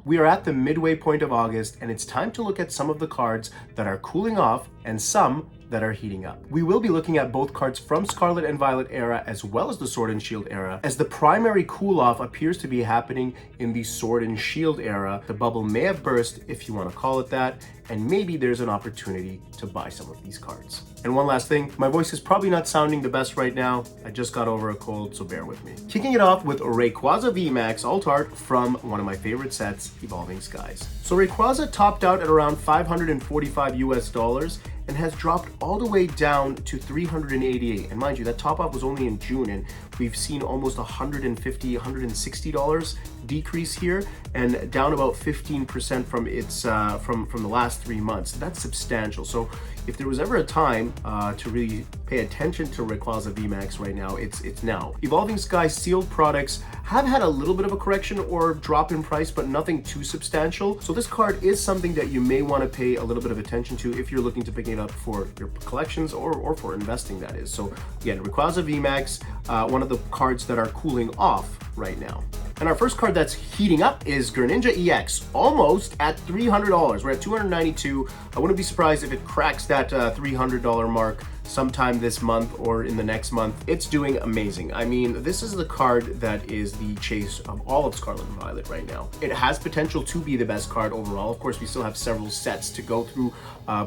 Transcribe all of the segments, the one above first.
We are at the midway point of August, and it's time to look at some of the cards that are cooling off and some that are heating up. We will be looking at both cards from Scarlet and Violet era as well as the Sword and Shield era, as the primary cool off appears to be happening in the Sword and Shield era. The bubble may have burst, if you want to call it that, and maybe there's an opportunity to buy some of these cards. And one last thing, my voice is probably not sounding the best right now. I just got over a cold, so bear with me. Kicking it off with Rayquaza VMAX Alt Art from one of my favorite sets, Evolving Skies. So Rayquaza topped out at around $545 US and has dropped all the way down to 388. And mind you, that top off was only in June, and we've seen almost $150, $160 decrease here, and down about 15% from its from the last 3 months. That's substantial. So if there was ever a time to really pay attention to Rayquaza VMAX right now, it's now. Evolving Sky sealed products have had a little bit of a correction or drop in price, but nothing too substantial. So this card is something that you may want to pay a little bit of attention to if you're looking to pick it up for your collections or for investing, that is. So again, Rayquaza VMAX, one of the cards that are cooling off right now. And our first card that's heating up is Greninja EX, almost at $300. We're at $292. I wouldn't be surprised if it cracks that $300 mark sometime this month or in the next month. It's doing amazing. I mean, this is the card that is the chase of all of Scarlet and Violet right now. It has potential to be the best card overall. Of course, we still have several sets to go through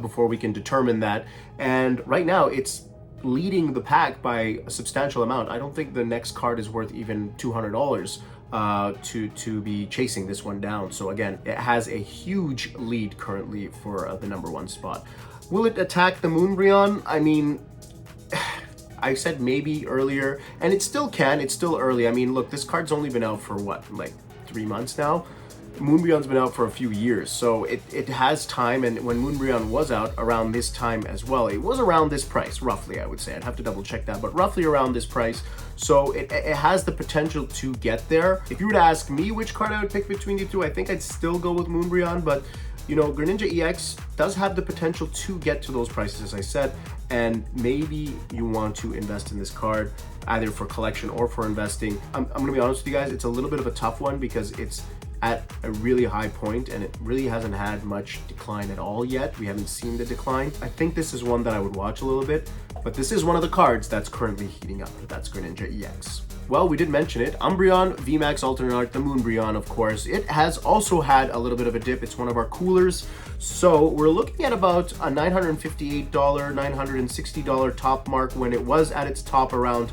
before we can determine that. And right now, it's leading the pack by a substantial amount. I don't think the next card is worth even $200 to be chasing this one down. So again, it has a huge lead currently for the #1 spot. Will it attack the Moonbreon? I mean, I said maybe earlier, and it still can. It's still early. I mean, look, this card's only been out for what, like 3 months now? Moonbreon's been out for a few years, so it has time. And when Moonbreon was out around this time as well, it was around this price, roughly, I would say. I'd have to double check that, but roughly around this price. So it has the potential to get there. If you were to ask me which card I would pick between the two, I think I'd still go with Moonbreon, but you know, Greninja EX does have the potential to get to those prices, as I said, and maybe you want to invest in this card either for collection or for investing. I'm gonna be honest with you guys, it's a little bit of a tough one because it's at a really high point and it really hasn't had much decline at all yet. We haven't seen the decline. I think this is one that I would watch a little bit, but this is one of the cards that's currently heating up. That's Greninja EX. Well, we did mention it. Umbreon VMAX Alternate Art, the Moonbreon, of course. It has also had a little bit of a dip. It's one of our coolers. So we're looking at about a $958, $960 top mark when it was at its top around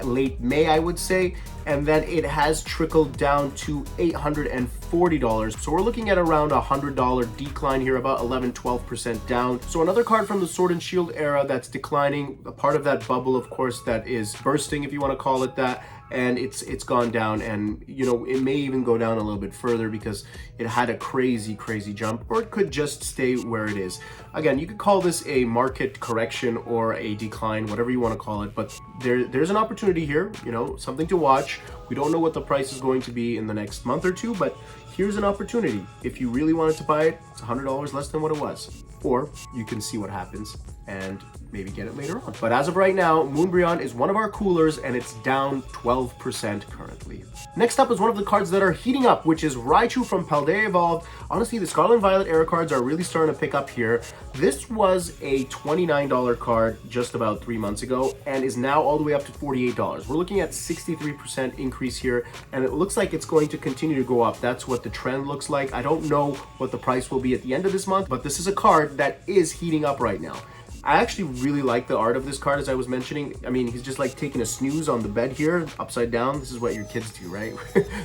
late May, I would say. And then it has trickled down to $840. So we're looking at around a $100 decline here, about 11-12% down. So another card from the Sword and Shield era that's declining, a part of that bubble, of course, that is bursting, if you want to call it that. And it's gone down, and you know, it may even go down a little bit further because it had a crazy jump, or it could just stay where it is. Again, you could call this a market correction or a decline, whatever you want to call it, but there's an opportunity here, you know, something to watch. We don't know what the price is going to be in the next month or two, but here's an opportunity. If you really wanted to buy it, it's $100 less than what it was. Or you can see what happens and maybe get it later on. But as of right now, Moonbreon is one of our coolers and it's down 12% currently. Next up is one of the cards that are heating up, which is Raichu from Paldea Evolved. Honestly, the Scarlet and Violet era cards are really starting to pick up here. This was a $29 card just about 3 months ago and is now all the way up to $48. We're looking at 63% increase here, and it looks like it's going to continue to go up. That's what the trend looks like. I don't know what the price will be at the end of this month, but this is a card that is heating up right now. I actually really like the art of this card, as I was mentioning. I mean, he's just like taking a snooze on the bed here, upside down. This is what your kids do, right?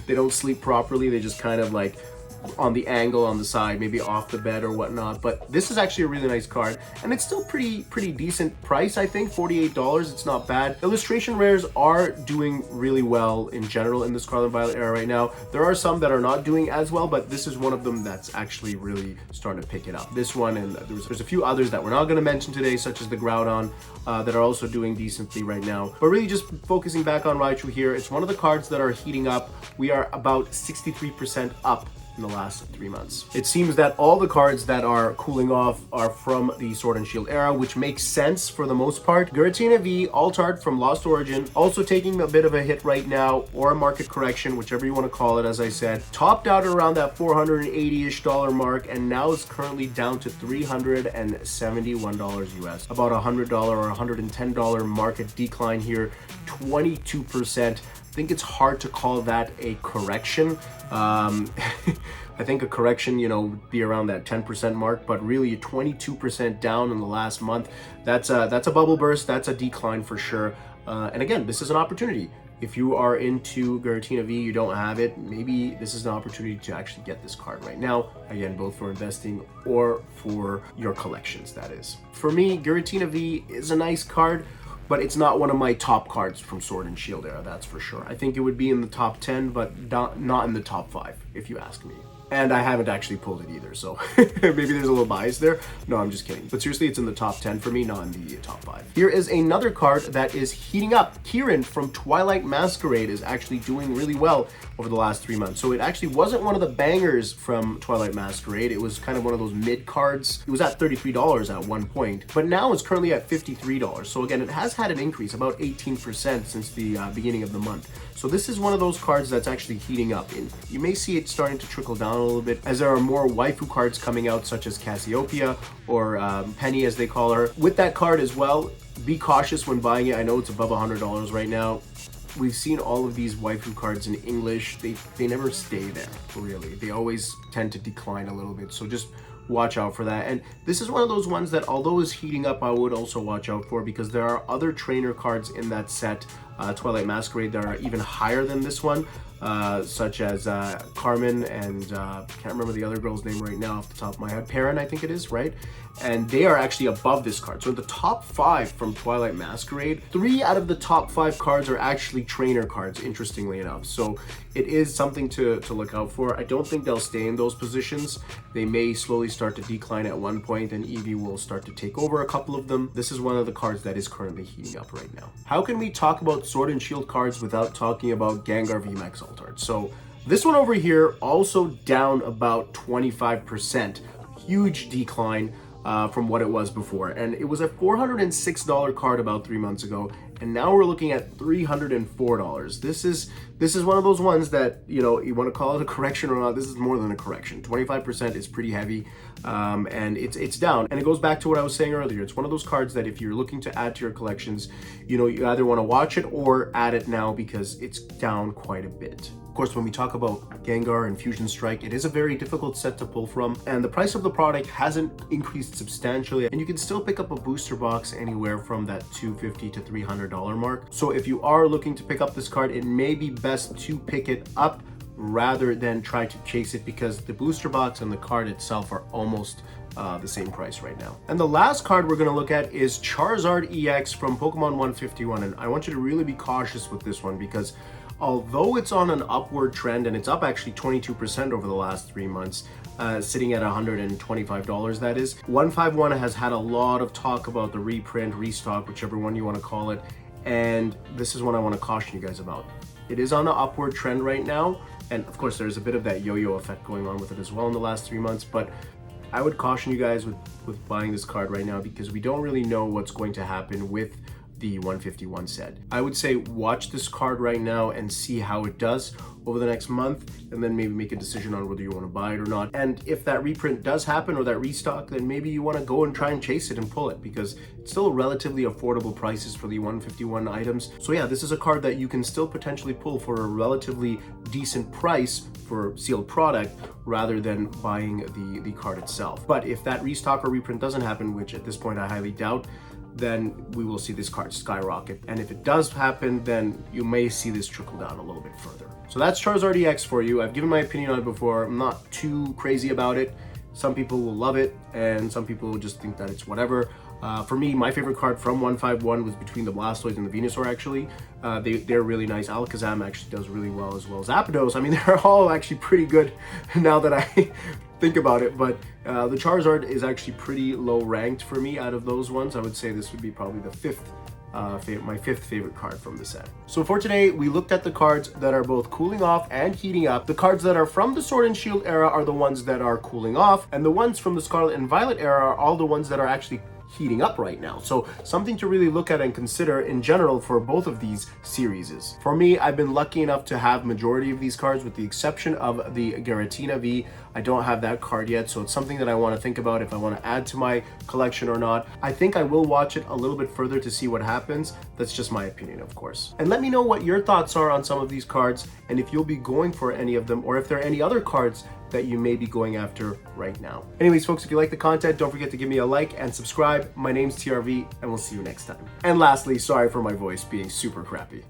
They don't sleep properly. They just kind of like on the angle on the side, maybe off the bed or whatnot. But this is actually a really nice card, and it's still pretty decent price. I think $48. It's not bad. Illustration rares are doing really well in general in the Scarlet and Violet era right now. There are some that are not doing as well, but this is one of them that's actually really starting to pick it up. This one, and there's a few others that we're not going to mention today, such as the Groudon, that are also doing decently right now. But really just focusing back on Raichu here, it's one of the cards that are heating up. We are about 63% up in the last 3 months. It seems that all the cards that are cooling off are from the Sword and Shield era, which makes sense for the most part. Giratina V, Altart from Lost Origin, also taking a bit of a hit right now, or a market correction, whichever you want to call it, as I said. Topped out around that $480-ish mark, and now is currently down to $371 US. About $100 or $110 market decline here, 22%. I think it's hard to call that a correction. I think a correction, would be around that 10% mark, but really 22% down in the last month. That's a bubble burst. That's a decline for sure. And again, this is an opportunity. If you are into Giratina V, you don't have it, maybe this is an opportunity to actually get this card right now. Again, both for investing or for your collections, that is. For me, Giratina V is a nice card, but it's not one of my top cards from Sword and Shield era, that's for sure. I think it would be in the top 10, but not in the top 5, if you ask me. And I haven't actually pulled it either, so maybe there's a little bias there. No, I'm just kidding. But seriously, it's in the top 10 for me, not in the top 5. Here is another card that is heating up. Kieran from Twilight Masquerade is actually doing really well over the last 3 months. So it actually wasn't one of the bangers from Twilight Masquerade. It was kind of one of those mid cards. It was at $33 at one point, but now it's currently at $53. So again, it has had an increase, about 18% since the beginning of the month. So this is one of those cards that's actually heating up. And you may see it starting to trickle down a little bit as there are more waifu cards coming out, such as Cassiopeia or Penny, as they call her. With that card as well, be cautious when buying it. I know it's above $100 right now. We've seen all of these waifu cards in English. They never stay there, really. They always tend to decline a little bit. So just watch out for that. And this is one of those ones that, although is heating up, I would also watch out for, because there are other trainer cards in that set, Twilight Masquerade, that are even higher than this one, such as Carmen and can't remember the other girl's name right now off the top of my head. Perrin, I think it is, right? And they are actually above this card. So in the top 5 from Twilight Masquerade, 3 out of the top 5 cards are actually trainer cards, interestingly enough. So it is something to look out for. I don't think they'll stay in those positions. They may slowly start to decline at one point, and Eevee will start to take over a couple of them. This is one of the cards that is currently heating up right now. How can we talk about Sword and Shield cards without talking about Gengar VMAX Altart? So this one over here also down about 25%. Huge decline from what it was before. And it was a $406 card about 3 months ago, and now we're looking at $304. This is one of those ones that, you want to call it a correction or not. This is more than a correction. 25% is pretty heavy, and it's down. And it goes back to what I was saying earlier. It's one of those cards that if you're looking to add to your collections, you either want to watch it or add it now, because it's down quite a bit. Of course, when we talk about Gengar and Fusion Strike, it is a very difficult set to pull from, and the price of the product hasn't increased substantially, and you can still pick up a booster box anywhere from that $250 to $300 mark. So if you are looking to pick up this card, it may be best to pick it up rather than try to chase it, because the booster box and the card itself are almost the same price right now. And the last card we're going to look at is Charizard EX from Pokemon 151, and I want you to really be cautious with this one, because although it's on an upward trend, and it's up actually 22% over the last 3 months, sitting at $125, that is. 151 has had a lot of talk about the reprint, restock, whichever one you want to call it, and this is one I want to caution you guys about. It is on an upward trend right now, and of course there's a bit of that yo-yo effect going on with it as well in the last 3 months, but I would caution you guys with buying this card right now, because we don't really know what's going to happen with the 151 set. I would say watch this card right now and see how it does over the next month, and then maybe make a decision on whether you want to buy it or not. And if that reprint does happen or that restock, then maybe you want to go and try and chase it and pull it, because it's still relatively affordable prices for the 151 items. So yeah, this is a card that you can still potentially pull for a relatively decent price for sealed product, rather than buying the card itself. But if that restock or reprint doesn't happen, which at this point I highly doubt, then we will see this card skyrocket. And if it does happen, then you may see this trickle down a little bit further. So that's Charizard EX for you. I've given my opinion on it before. I'm not too crazy about it. Some people will love it, and some people will just think that it's whatever. For me, my favorite card from 151 was between the Blastoise and the Venusaur, actually. They're really nice. Alakazam actually does really well, as well as Zapdos. I mean, they're all actually pretty good now that I think about it, but the Charizard is actually pretty low ranked for me out of those ones. I would say this would be probably the 5th my fifth favorite card from the set. So for today, we looked at the cards that are both cooling off and heating up. The cards that are from the Sword and Shield era are the ones that are cooling off, and the ones from the Scarlet and Violet era are all the ones that are actually heating up right now. So something to really look at and consider in general for both of these series. For me, I've been lucky enough to have majority of these cards with the exception of the Giratina V. I don't have that card yet, so it's something that I want to think about if I want to add to my collection or not. I think I will watch it a little bit further to see what happens. That's just my opinion, of course. And let me know what your thoughts are on some of these cards and if you'll be going for any of them or if there are any other cards that you may be going after right now. Anyways, folks, if you like the content, don't forget to give me a like and subscribe. My name's TRV, and we'll see you next time. And lastly, sorry for my voice being super crappy.